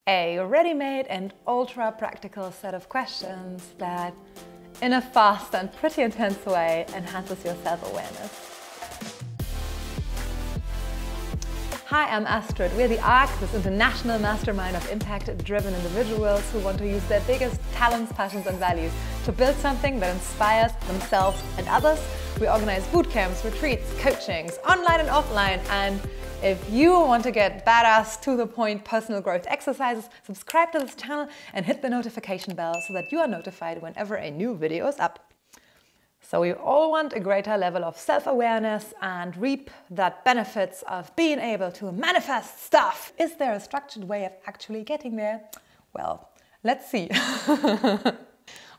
a ready-made and ultra-practical set of questions that, in a fast and pretty intense way, enhances your self-awareness. Hi, I'm Astrid. We're the ARC, this international mastermind of impact-driven individuals who want to use their biggest talents, passions and values to build something that inspires themselves and others. We organize boot camps, retreats, coachings, online and offline. And if you want to get badass, to-the-point personal growth exercises, subscribe to this channel and hit the notification bell so that you are notified whenever a new video is up. So we all want a greater level of self-awareness and reap the benefits of being able to manifest stuff. Is there a structured way of actually getting there? Well, let's see.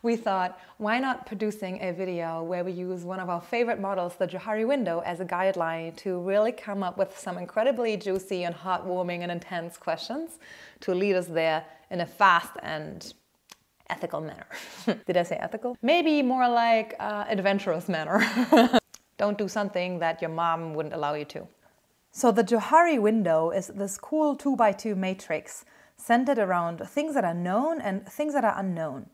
We thought, why not producing a video where we use one of our favorite models, the Johari Window, as a guideline to really come up with some incredibly juicy and heartwarming and intense questions to lead us there in a fast and ethical manner. Did I say ethical? Maybe more like adventurous manner. Don't do something that your mom wouldn't allow you to. So the Johari Window is this cool 2x2 matrix centered around things that are known and things that are unknown.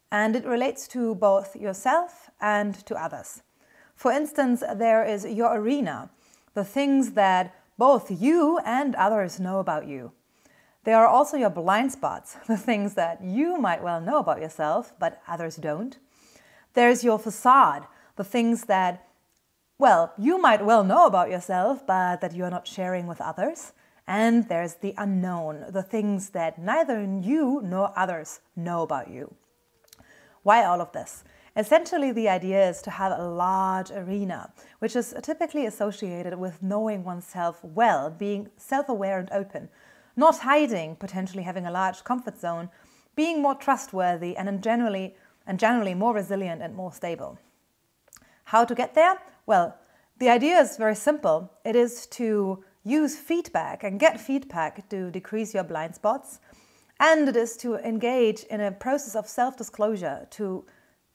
And it relates to both yourself and to others. For instance, there is your arena, the things that both you and others know about you. There are also your blind spots, the things that you might well know about yourself, but others don't. There's your facade, the things that, well, you might well know about yourself, but that you're not sharing with others. And there's the unknown, the things that neither you nor others know about you. Why all of this? Essentially, the idea is to have a large arena, which is typically associated with knowing oneself well, being self-aware and open, not hiding, potentially having a large comfort zone, being more trustworthy and generally more resilient and more stable. How to get there? Well, the idea is very simple. It is to use feedback and get feedback to decrease your blind spots. And it is to engage in a process of self-disclosure to,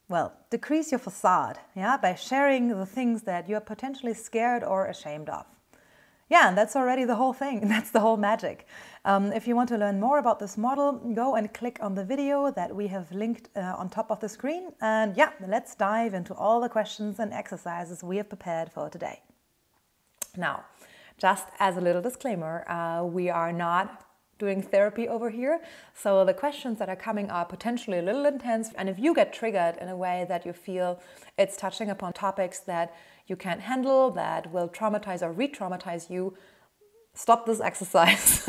well, decrease your facade, by sharing the things that you're potentially scared or ashamed of. Yeah, and that's already the whole thing. That's the whole magic. If you want to learn more about this model, go and click on the video that we have linked on top of the screen. And yeah, let's dive into all the questions and exercises we have prepared for today. Now, just as a little disclaimer, we are not doing therapy over here. So the questions that are coming are potentially a little intense. And if you get triggered in a way that you feel it's touching upon topics that you can't handle, that will traumatize or re-traumatize you, stop this exercise,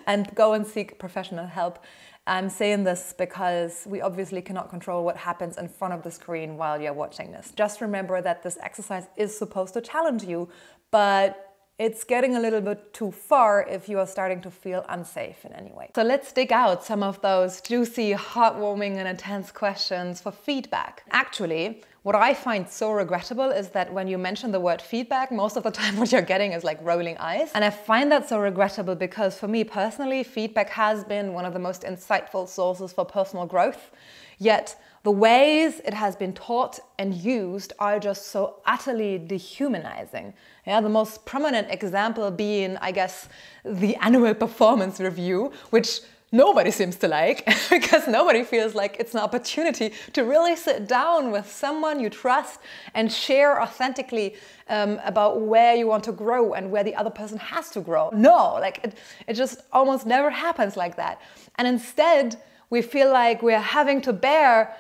and go and seek professional help. I'm saying this because we obviously cannot control what happens in front of the screen while you're watching this. Just remember that this exercise is supposed to challenge you, but it's getting a little bit too far if you are starting to feel unsafe in any way. So let's dig out some of those juicy, heartwarming and intense questions for feedback. Actually, what I find so regrettable is that when you mention the word feedback, most of the time what you're getting is like rolling eyes. And I find that so regrettable because for me personally, feedback has been one of the most insightful sources for personal growth. Yet the ways it has been taught and used are just so utterly dehumanizing. Yeah, the most prominent example being, I guess, the annual performance review, which nobody seems to like because nobody feels like it's an opportunity to really sit down with someone you trust and share authentically about where you want to grow and where the other person has to grow. No, like it just almost never happens like that. And instead, we feel like we're having to bear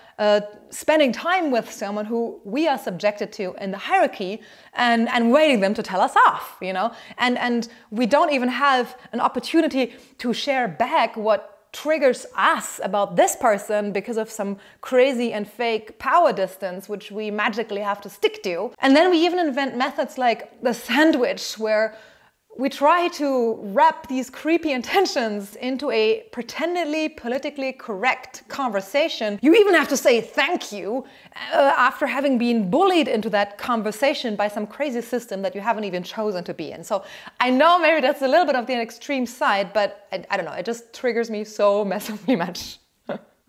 spending time with someone who we are subjected to in the hierarchy and waiting them to tell us off, And we don't even have an opportunity to share back what triggers us about this person because of some crazy and fake power distance, which we magically have to stick to. And then we even invent methods like the sandwich, where we try to wrap these creepy intentions into a pretendedly politically correct conversation. You even have to say thank you after having been bullied into that conversation by some crazy system that you haven't even chosen to be in. So I know maybe that's a little bit of the extreme side, but I don't know, it just triggers me so massively much.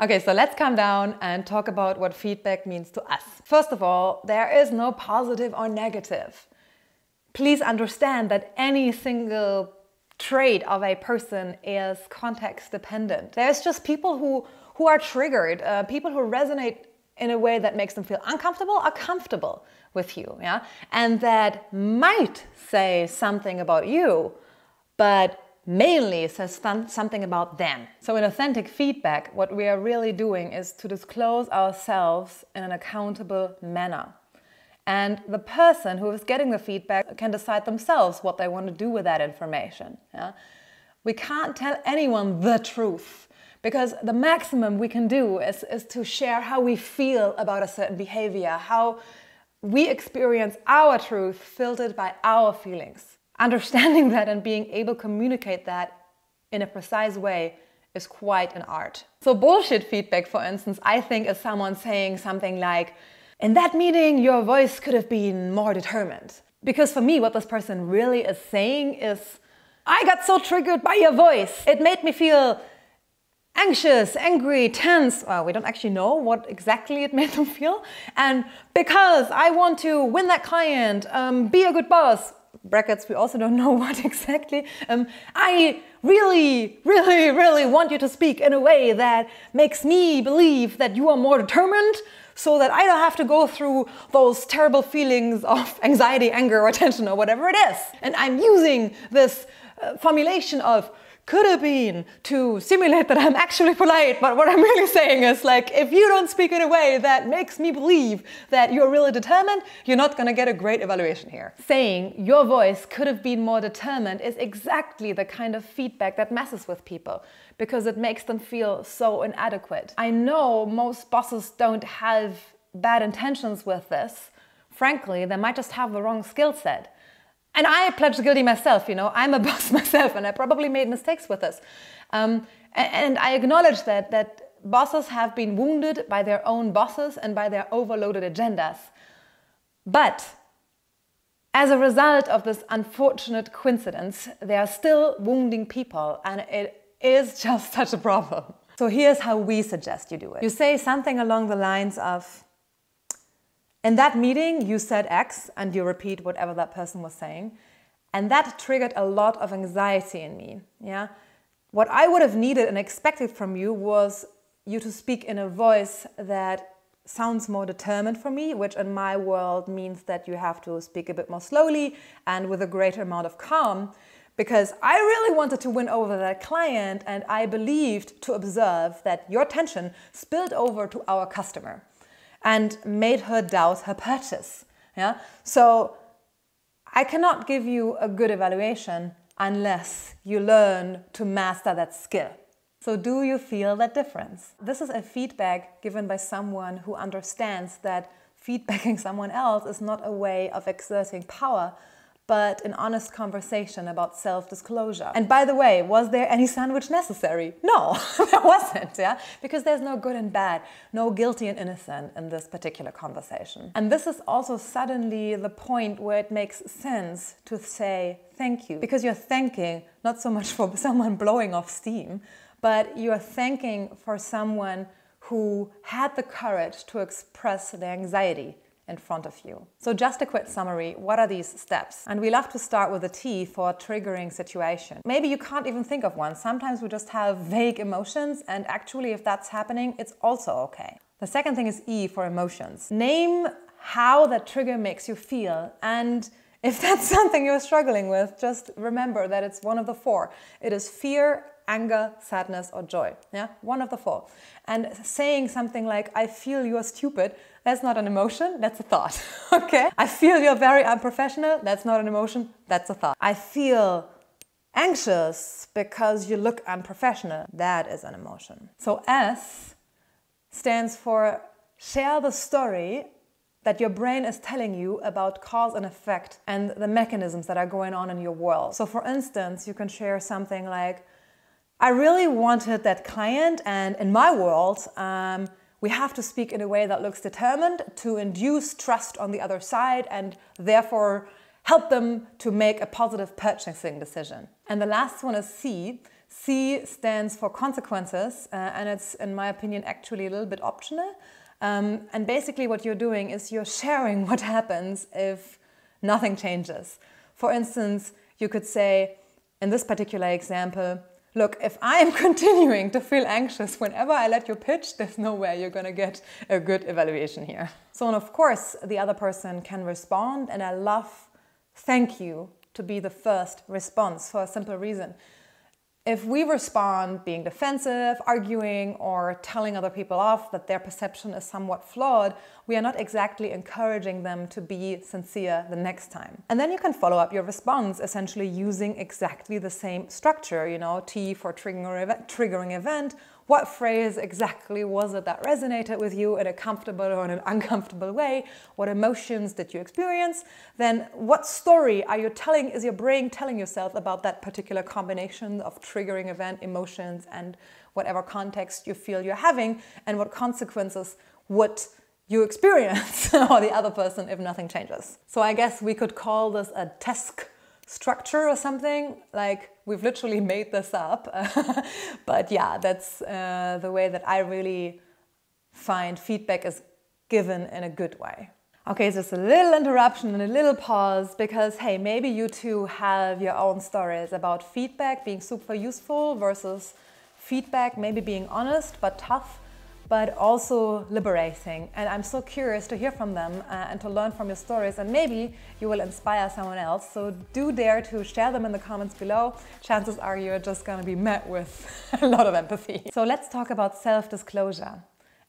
Okay, so let's calm down and talk about what feedback means to us. First of all, there is no positive or negative. Please understand that any single trait of a person is context dependent. There's just people who are triggered, people who resonate in a way that makes them feel uncomfortable or comfortable with you, yeah? And that might say something about you, but mainly says something about them. So in authentic feedback, what we are really doing is to disclose ourselves in an accountable manner. And the person who is getting the feedback can decide themselves what they want to do with that information. Yeah? We can't tell anyone the truth, because the maximum we can do is to share how we feel about a certain behavior, how we experience our truth filtered by our feelings. Understanding that and being able to communicate that in a precise way is quite an art. So bullshit feedback, for instance, I think is someone saying something like, in that meeting, your voice could have been more determined. Because for me, what this person really is saying is, I got so triggered by your voice. It made me feel anxious, angry, tense. Well, we don't actually know what exactly it made them feel. And because I want to win that client, be a good boss, brackets, we also don't know what exactly. I really want you to speak in a way that makes me believe that you are more determined, so that I don't have to go through those terrible feelings of anxiety, anger, or tension, or whatever it is. And I'm using this formulation of could have been to simulate that I'm actually polite, but what I'm really saying is, like, if you don't speak in a way that makes me believe that you're really determined, you're not gonna get a great evaluation here. Saying your voice could have been more determined is exactly the kind of feedback that messes with people, because it makes them feel so inadequate. I know most bosses don't have bad intentions with this. Frankly, they might just have the wrong skill set. And I pledge guilty myself, you know, I'm a boss myself and I probably made mistakes with this. And I acknowledge that bosses have been wounded by their own bosses and by their overloaded agendas. But as a result of this unfortunate coincidence, they are still wounding people, and it is just such a problem. So here's how we suggest you do it. You say something along the lines of, in that meeting, you said X, and you repeat whatever that person was saying. And that triggered a lot of anxiety in me. Yeah? What I would have needed and expected from you was you to speak in a voice that sounds more determined for me, which in my world means that you have to speak a bit more slowly and with a greater amount of calm, because I really wanted to win over that client, and I believed to observe that your tension spilled over to our customer and made her doubt her purchase. Yeah? So I cannot give you a good evaluation unless you learn to master that skill. So do you feel that difference? This is a feedback given by someone who understands that feedbacking someone else is not a way of exerting power, but an honest conversation about self-disclosure. And by the way, was there any sandwich necessary? No, there wasn't, yeah? Because there's no good and bad, no guilty and innocent in this particular conversation. And this is also suddenly the point where it makes sense to say thank you. Because you're thanking not so much for someone blowing off steam, but you're thanking for someone who had the courage to express their anxiety in front of you. So just a quick summary, what are these steps? And we love to start with a T for triggering situation. Maybe you can't even think of one. Sometimes we just have vague emotions, and actually if that's happening, it's also okay. The second thing is E for emotions. Name how that trigger makes you feel, and if that's something you're struggling with, just remember that it's one of the four. It is fear, anger, sadness, or joy. Yeah, one of the four. And saying something like, I feel you're stupid, that's not an emotion, that's a thought. Okay? I feel you're very unprofessional, that's not an emotion, that's a thought. I feel anxious because you look unprofessional, that is an emotion. So S stands for share the story that your brain is telling you about cause and effect and the mechanisms that are going on in your world. So for instance, you can share something like, I really wanted that client, and in my world, we have to speak in a way that looks determined to induce trust on the other side and therefore help them to make a positive purchasing decision. And the last one is C. C stands for consequences, and it's, in my opinion, actually a little bit optional. And basically what you're doing is you're sharing what happens if nothing changes. For instance, you could say, In this particular example, look, if I am continuing to feel anxious whenever I let you pitch, there's no way you're going to get a good evaluation here. So, and of course, the other person can respond, and I love thank you to be the first response for a simple reason. If we respond being defensive, arguing, or telling other people off that their perception is somewhat flawed, we are not exactly encouraging them to be sincere the next time. And then you can follow up your response essentially using exactly the same structure, you know, T for triggering event. What phrase exactly was it that resonated with you in a comfortable or in an uncomfortable way? What emotions did you experience? Then what story are you telling, is your brain telling yourself about that particular combination of triggering event, emotions, and whatever context you feel you're having, and what consequences would you experience or the other person if nothing changes? So I guess we could call this a task structure or something, like we've literally made this up. But yeah, that's the way that I really find feedback is given in a good way. Okay, so just a little interruption and a little pause because, hey, maybe you too have your own stories about feedback being super useful versus feedback maybe being honest but tough, but also liberating. And I'm so curious to hear from them and to learn from your stories, and maybe you will inspire someone else. So do dare to share them in the comments below. Chances are you're just gonna be met with a lot of empathy. So let's talk about self-disclosure.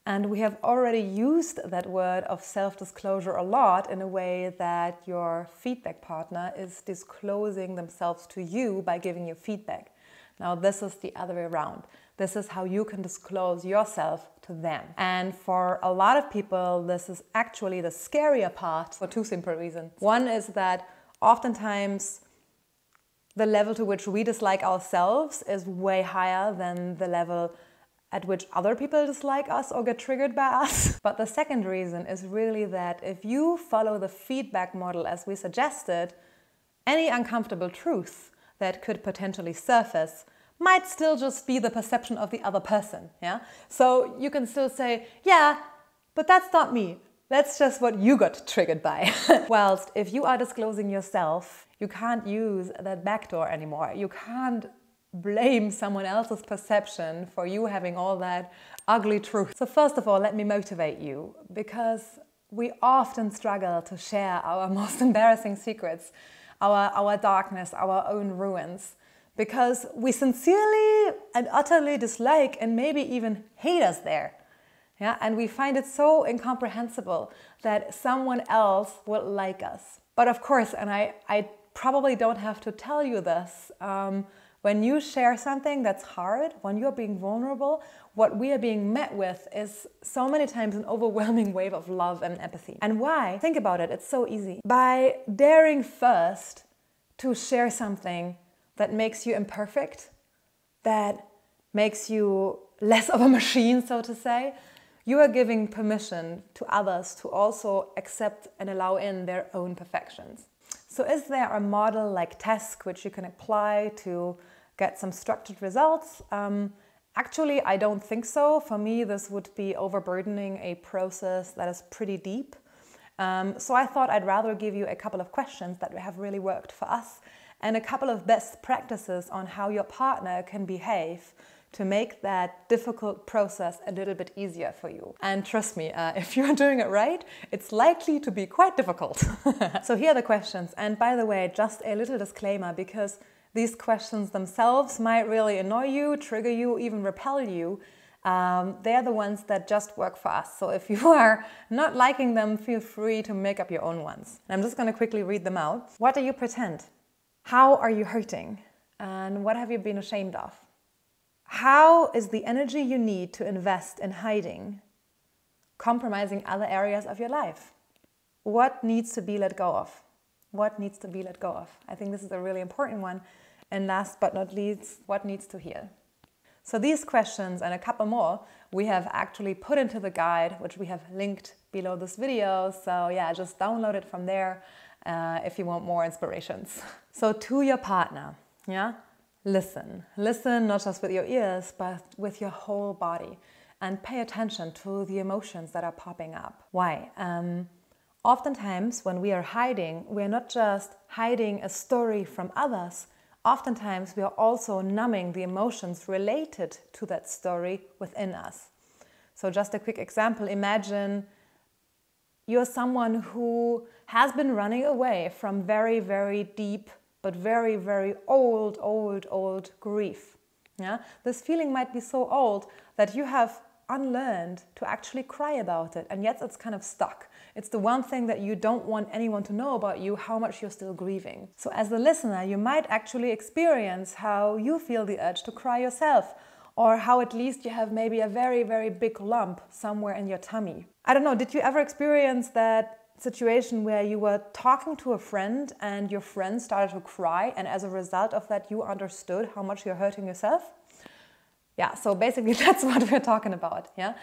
And we have already used that word of self-disclosure a lot in a way that your feedback partner is disclosing themselves to you by giving you feedback. Now this is the other way around. This is how you can disclose yourself to them. And for a lot of people, this is actually the scarier part for two simple reasons. One is that oftentimes the level to which we dislike ourselves is way higher than the level at which other people dislike us or get triggered by us. But the second reason is really that if you follow the feedback model as we suggested, any uncomfortable truth that could potentially surface might still just be the perception of the other person, yeah? So you can still say, yeah, but that's not me. That's just what you got triggered by. Whilst if you are disclosing yourself, you can't use that backdoor anymore. You can't blame someone else's perception for you having all that ugly truth. So first of all, let me motivate you, because we often struggle to share our most embarrassing secrets, our darkness, our own ruins, because we sincerely and utterly dislike and maybe even hate us there. Yeah? And we find it so incomprehensible that someone else would like us. But of course, and I probably don't have to tell you this, when you share something that's hard, when you're being vulnerable, what we are being met with is so many times an overwhelming wave of love and empathy. And why? Think about it, it's so easy. By daring first to share something that makes you imperfect, that makes you less of a machine, so to say, you are giving permission to others to also accept and allow in their own perfections. So is there a model like TASK which you can apply to get some structured results? Actually, I don't think so. For me, this would be overburdening a process that is pretty deep. So I thought I'd rather give you a couple of questions that have really worked for us and a couple of best practices on how your partner can behave to make that difficult process a little bit easier for you. And trust me, if you're doing it right, it's likely to be quite difficult. So here are the questions. And by the way, just a little disclaimer, because these questions themselves might really annoy you, trigger you, even repel you. They're the ones that just work for us. So if you are not liking them, feel free to make up your own ones. And I'm just going to quickly read them out. What do you pretend? How are you hurting? And what have you been ashamed of? How is the energy you need to invest in hiding compromising other areas of your life? What needs to be let go of? What needs to be let go of? I think this is a really important one. And last but not least, what needs to heal? So these questions and a couple more we have actually put into the guide, which we have linked below this video. So yeah, just download it from there if you want more inspirations. So to your partner, yeah, listen. Listen not just with your ears, but with your whole body. And pay attention to the emotions that are popping up. Why? Oftentimes when we are hiding, we're not just hiding a story from others. oftentimes we are also numbing the emotions related to that story within us. So just a quick example, imagine you're someone who has been running away from very, very deep, but very, very old grief. Yeah? This feeling might be so old that you have unlearned to actually cry about it, and yet it's kind of stuck. It's the one thing that you don't want anyone to know about you, how much you're still grieving. So as a listener, you might actually experience how you feel the urge to cry yourself, or how at least you have maybe a very, very big lump somewhere in your tummy. I don't know, did you ever experience that situation where you were talking to a friend and your friend started to cry, and as a result of that you understood how much you're hurting yourself? Yeah, so basically that's what we're talking about, yeah?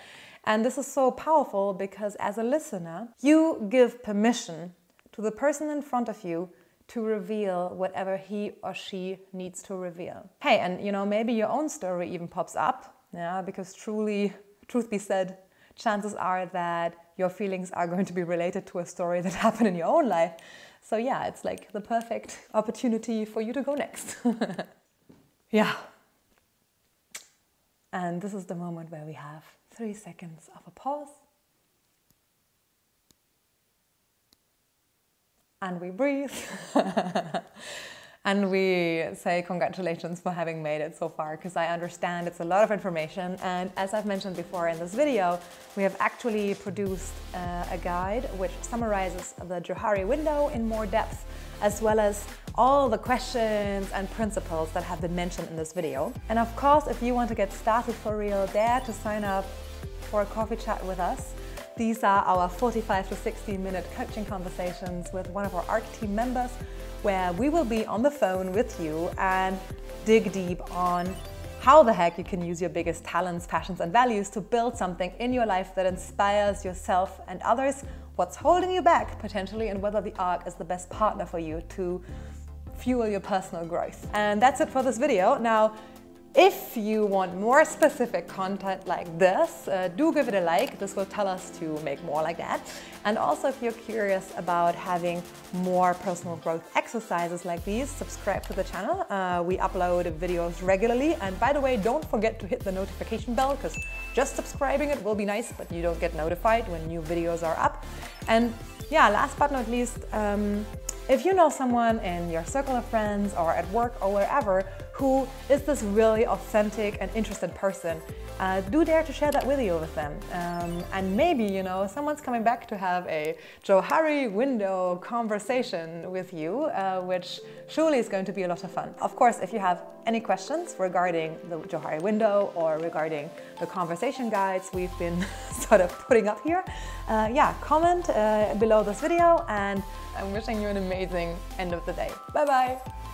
And this is so powerful because as a listener, you give permission to the person in front of you to reveal whatever he or she needs to reveal. Hey, and you know, maybe your own story even pops up, yeah, because truth be said, chances are that your feelings are going to be related to a story that happened in your own life. So yeah, it's like the perfect opportunity for you to go next. Yeah. And this is the moment where we have 3 seconds of a pause. And we breathe. And we say congratulations for having made it so far, because I understand it's a lot of information. And as I've mentioned before in this video, we have actually produced a guide which summarizes the Johari Window in more depth, as well as all the questions and principles that have been mentioned in this video. And of course, if you want to get started for real, dare to sign up for a coffee chat with us. These are our 45 to 60-minute coaching conversations with one of our ARC team members, where we will be on the phone with you and dig deep on how the heck you can use your biggest talents, passions, and values to build something in your life that inspires yourself and others, what's holding you back potentially, and whether the ARC is the best partner for you to fuel your personal growth. And that's it for this video. Now, if you want more specific content like this, do give it a like. This will tell us to make more like that. And also, if you're curious about having more personal growth exercises like these, subscribe to the channel. We upload videos regularly. And by the way, don't forget to hit the notification bell, because just subscribing it will be nice, but you don't get notified when new videos are up. And yeah, last but not least, if you know someone in your circle of friends or at work or wherever who is this really authentic and interested person, do dare to share that video with them. And maybe, you know, someone's coming back to have a Johari Window conversation with you, which surely is going to be a lot of fun. Of course, if you have any questions regarding the Johari Window or regarding the conversation guides we've been sort of putting up here, yeah, comment below this video, and I'm wishing you an amazing end of the day. Bye bye!